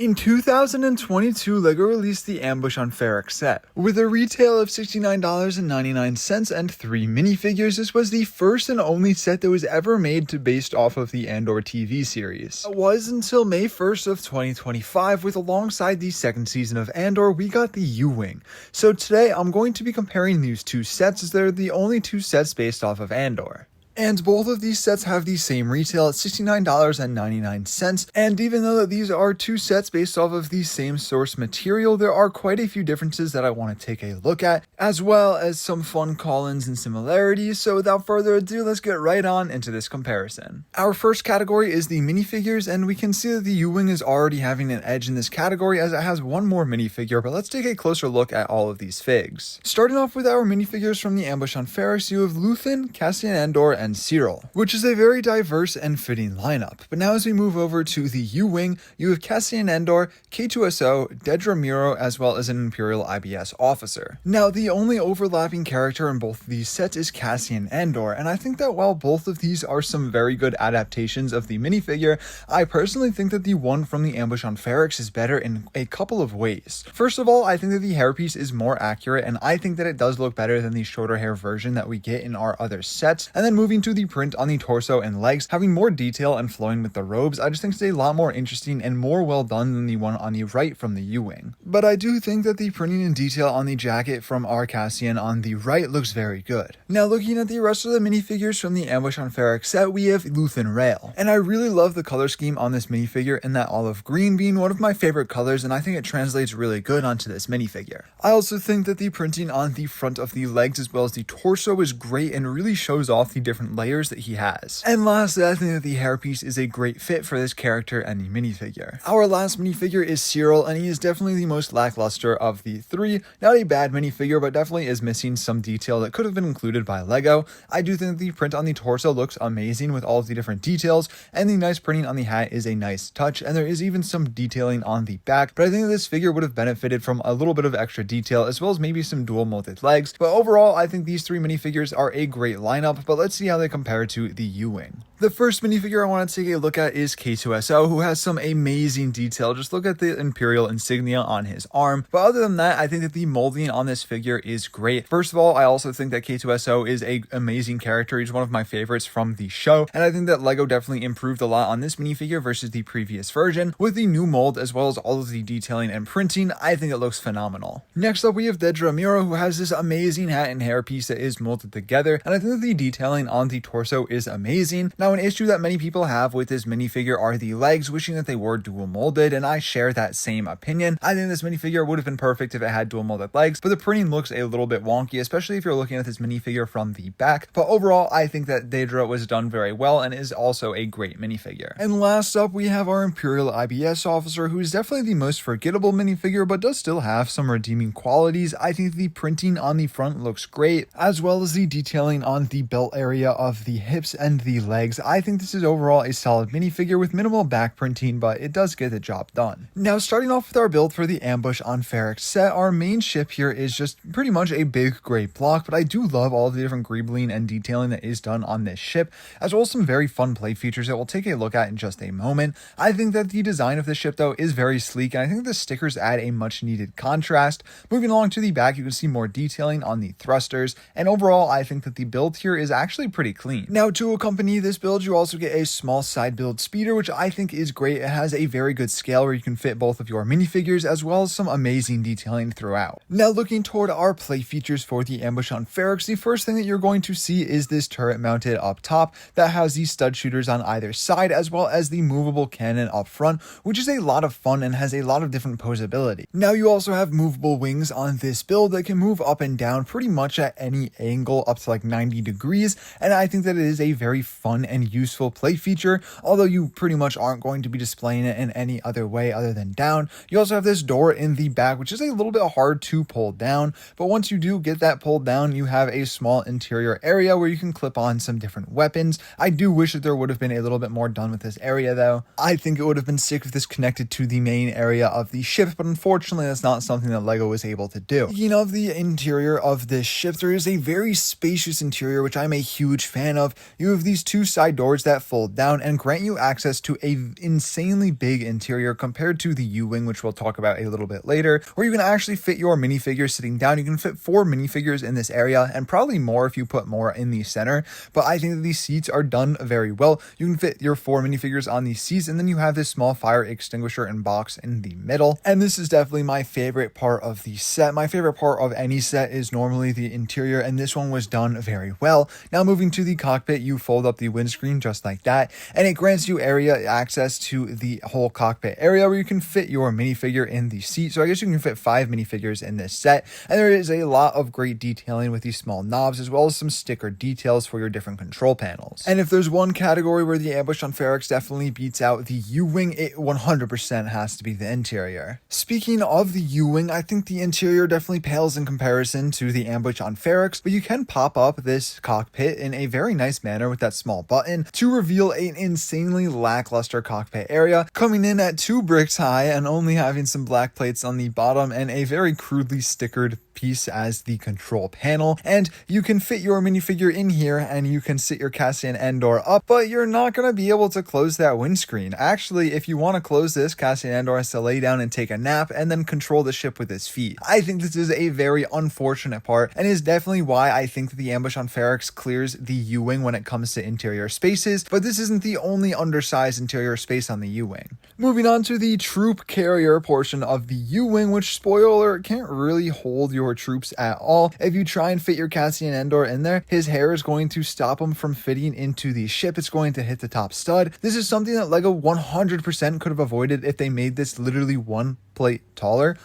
In 2022, LEGO released the Ambush on Ferrix set. With a retail of $69.99 and 3 minifigures, this was the first and only set that was ever made based off of the Andor TV series. It was until May 1st of 2025, with alongside the second season of Andor, we got the U-Wing. So today, I'm going to be comparing these two sets as they're the only two sets based off of Andor. And both of these sets have the same retail at $69.99, and even though these are two sets based off of the same source material, there are quite a few differences that I want to take a look at, as well as some fun call-ins and similarities. So without further ado, let's get right on into this comparison. Our first category is the minifigures, and we can see that the U-Wing is already having an edge in this category as it has one more minifigure, but let's take a closer look at all of these figs. Starting off with our minifigures from the Ambush on Ferrix, you have Luthen, Cassian Andor, and Cyril, which is a very diverse and fitting lineup. But now as we move over to the U-Wing, you have Cassian Andor, K2SO, Dedra Meero, as well as an Imperial IBS officer. Now the only overlapping character in both of these sets is Cassian Andor, and I think that while both of these are some very good adaptations of the minifigure, I personally think that the one from the Ambush on Ferrix is better in a couple of ways. First of all, I think that the hairpiece is more accurate, and I think that it does look better than the shorter hair version that we get in our other sets. And then moving to the print on the torso and legs, having more detail and flowing with the robes, I just think it's a lot more interesting and more well done than the one on the right from the U-Wing. But I do think that the printing and detail on the jacket from our Cassian on the right looks very good. Now looking at the rest of the minifigures from the Ambush on Ferrix set, we have Luthen Rail. And I really love the color scheme on this minifigure, and that olive green being one of my favorite colors, and I think it translates really good onto this minifigure. I also think that the printing on the front of the legs as well as the torso is great and really shows off the different layers that he has. And lastly, I think that the hairpiece is a great fit for this character and the minifigure. Our last minifigure is Cyril, and he is definitely the most lackluster of the three. Not a bad minifigure, but definitely is missing some detail that could have been included by LEGO. I do think that the print on the torso looks amazing with all of the different details, and the nice printing on the hat is a nice touch, and there is even some detailing on the back, but I think that this figure would have benefited from a little bit of extra detail as well as maybe some dual molded legs. But overall, I think these three minifigures are a great lineup, but let's see how they compare to the U-Wing. The first minifigure I want to take a look at is K2SO, who has some amazing detail. Just look at the Imperial insignia on his arm. But other than that, I think that the molding on this figure is great. First of all, I also think that K2SO is an amazing character. He's one of my favorites from the show, and I think that LEGO definitely improved a lot on this minifigure versus the previous version. With the new mold as well as all of the detailing and printing, I think it looks phenomenal. Next up, we have Dedra Meero, who has this amazing hat and hairpiece that is molded together, and I think that the detailing on the torso is amazing. Now, an issue that many people have with this minifigure are the legs, wishing that they were dual molded, and I share that same opinion. I think this minifigure would have been perfect if it had dual molded legs, but the printing looks a little bit wonky, especially if you're looking at this minifigure from the back. But overall, I think that Dedra was done very well and is also a great minifigure. And last up, we have our Imperial IBS officer, who is definitely the most forgettable minifigure, but does still have some redeeming qualities. I think the printing on the front looks great, as well as the detailing on the belt area of the hips and the legs. I think this is overall a solid minifigure with minimal back printing, but it does get the job done. Now, starting off with our build for the Ambush on Ferrix set, our main ship here is just pretty much a big gray block, but I do love all the different greebling and detailing that is done on this ship, as well as some very fun play features that we'll take a look at in just a moment. I think that the design of this ship, though, is very sleek, and I think the stickers add a much needed contrast. Moving along to the back, you can see more detailing on the thrusters, and overall, I think that the build here is actually pretty clean. Now, to accompany this build, you also get a small side build speeder, which I think is great. It has a very good scale where you can fit both of your minifigures, as well as some amazing detailing throughout. Now, looking toward our play features for the Ambush on Ferrix, the first thing that you're going to see is this turret mounted up top that has these stud shooters on either side, as well as the movable cannon up front, which is a lot of fun and has a lot of different posability. Now, you also have movable wings on this build that can move up and down pretty much at any angle up to like 90 degrees, and I think that it is a very fun and useful play feature, although you pretty much aren't going to be displaying it in any other way other than down. You also have this door in the back, which is a little bit hard to pull down, but once you do get that pulled down, you have a small interior area where you can clip on some different weapons. I do wish that there would have been a little bit more done with this area, though. I think it would have been sick if this connected to the main area of the ship, but unfortunately that's not something that LEGO was able to do. Speaking of the interior of this ship, there is a very spacious interior, which I'm a huge fan of. You have these two side side doors that fold down and grant you access to a insanely big interior compared to the U-Wing, which we'll talk about a little bit later, where you can actually fit your minifigures sitting down. You can fit 4 minifigures in this area and probably more if you put more in the center, but I think that these seats are done very well. You can fit your 4 minifigures on these seats, and then you have this small fire extinguisher and box in the middle. And this is definitely my favorite part of the set. My favorite part of any set is normally the interior, and this one was done very well. Now moving to the cockpit, you fold up the windscreen just like that, and it grants you area access to the whole cockpit area where you can fit your minifigure in the seat. So I guess you can fit 5 minifigures in this set, and there is a lot of great detailing with these small knobs as well as some sticker details for your different control panels. And if there's one category where the ambush on Ferrix definitely beats out the U-Wing, it 100% has to be the interior. Speaking of the U-Wing, I think the interior definitely pales in comparison to the ambush on Ferrix, but you can pop up this cockpit in a very nice manner with that small button to reveal an insanely lackluster cockpit area, coming in at 2 bricks high and only having some black plates on the bottom and a very crudely stickered piece as the control panel. And you can fit your minifigure in here and you can sit your Cassian Andor up, but you're not going to be able to close that windscreen. Actually, if you want to close this, Cassian Andor has to lay down and take a nap and then control the ship with his feet. I think this is a very unfortunate part and is definitely why I think that the ambush on Ferrix clears the U-Wing when it comes to interior spaces, but this isn't the only undersized interior space on the U-Wing. Moving on to the troop carrier portion of the U-Wing, which, spoiler, can't really hold your troops at all. If you try and fit your Cassian Andor in there, his hair is going to stop him from fitting into the ship. It's going to hit the top stud. This is something that LEGO 100% could have avoided if they made this literally one plate taller,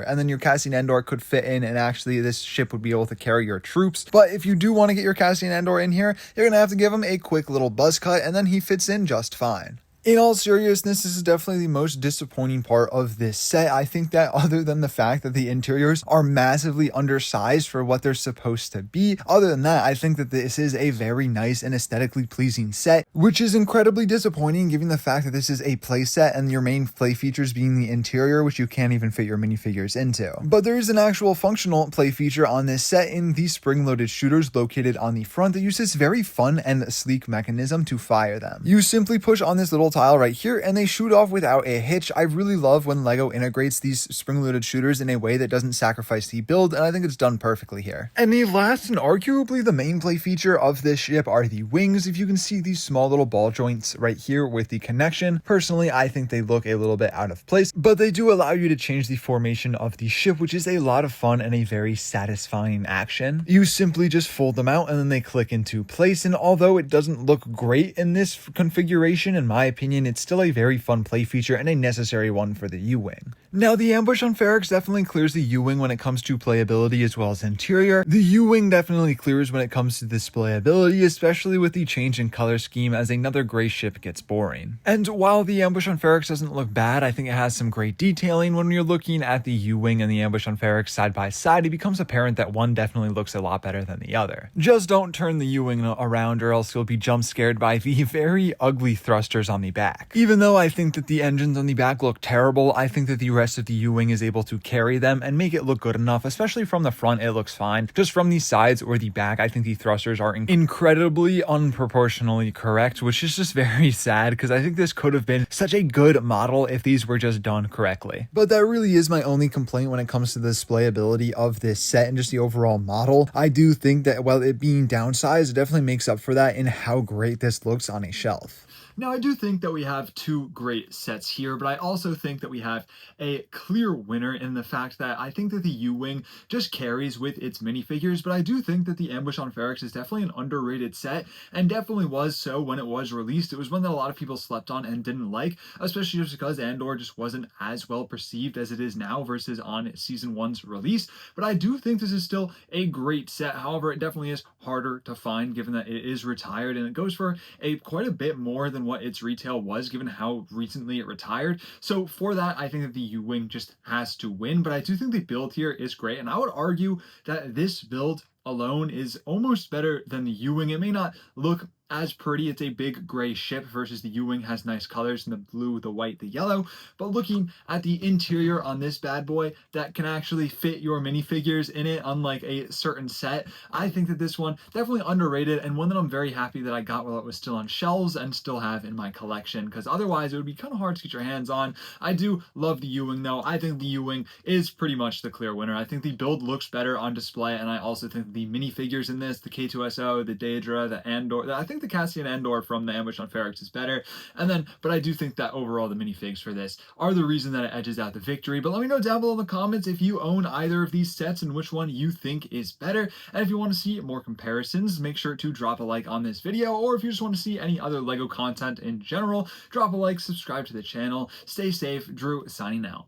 and then your Cassian Andor could fit in and actually this ship would be able to carry your troops. But if you do want to get your Cassian Andor in here, you're gonna have to give him a quick little buzz cut and then he fits in just fine. In all seriousness, this is definitely the most disappointing part of this set. I think that other than the fact that the interiors are massively undersized for what they're supposed to be, other than that, I think that this is a very nice and aesthetically pleasing set, which is incredibly disappointing given the fact that this is a play set and your main play features being the interior, which you can't even fit your minifigures into. But there is an actual functional play feature on this set in the spring-loaded shooters located on the front that use this very fun and sleek mechanism to fire them. You simply push on this little tile right here and they shoot off without a hitch. I really love when LEGO integrates these spring-loaded shooters in a way that doesn't sacrifice the build, and I think it's done perfectly here. And the last and arguably the main play feature of this ship are the wings. If you can see these small little ball joints right here with the connection, personally I think they look a little bit out of place, but they do allow you to change the formation of the ship, which is a lot of fun and a very satisfying action. You simply just fold them out and then they click into place, and although it doesn't look great in this configuration, in my opinion, it's still a very fun play feature and a necessary one for the U-Wing. Now, the ambush on Ferrix definitely clears the U-Wing when it comes to playability as well as interior. The U-Wing definitely clears when it comes to displayability, especially with the change in color scheme as another gray ship gets boring. And while the ambush on Ferrix doesn't look bad, I think it has some great detailing. When you're looking at the U-Wing and the ambush on Ferrix side by side, it becomes apparent that one definitely looks a lot better than the other. Just don't turn the U-Wing around or else you'll be jump scared by the very ugly thrusters on the back. Even though I think that the engines on the back look terrible, I think that the rest of the U-Wing is able to carry them and make it look good enough, especially from the front it looks fine. Just from the sides or the back, I think the thrusters are incredibly unproportionally correct, which is just very sad because I think this could have been such a good model if these were just done correctly. But that really is my only complaint when it comes to the displayability of this set and just the overall model. I do think that while it being downsized, it definitely makes up for that in how great this looks on a shelf. Now, I do think that we have two great sets here, but I also think that we have a clear winner in the fact that I think that the U-Wing just carries with its minifigures, but I do think that the ambush on Ferrix is definitely an underrated set, and definitely was so when it was released. It was one that a lot of people slept on and didn't like, especially just because Andor just wasn't as well perceived as it is now versus on Season 1's release, but I do think this is still a great set. However, it definitely is harder to find given that it is retired, and it goes for quite a bit more than what its retail was given how recently it retired. So for that, I think that the U-Wing just has to win, but I do think the build here is great, and I would argue that this build alone is almost better than the U-Wing. It may not look as pretty. It's a big gray ship versus the U-Wing has nice colors in the blue, the white, the yellow. But looking at the interior on this bad boy that can actually fit your minifigures in it, unlike a certain set, I think that this one definitely underrated and one that I'm very happy that I got while it was still on shelves and still have in my collection, because otherwise it would be kind of hard to get your hands on. I do love the U-Wing though. I think the U-Wing is pretty much the clear winner. I think the build looks better on display, and I also think the minifigures in this, the K2SO, the Daedra, the Andor, I think the Cassian Andor from the Ambush on Ferrix is better. And then, but I do think that overall the minifigs for this are the reason that it edges out the victory. But let me know down below in the comments if you own either of these sets and which one you think is better. And if you want to see more comparisons, make sure to drop a like on this video. Or if you just want to see any other LEGO content in general, drop a like, subscribe to the channel. Stay safe. Drew signing out.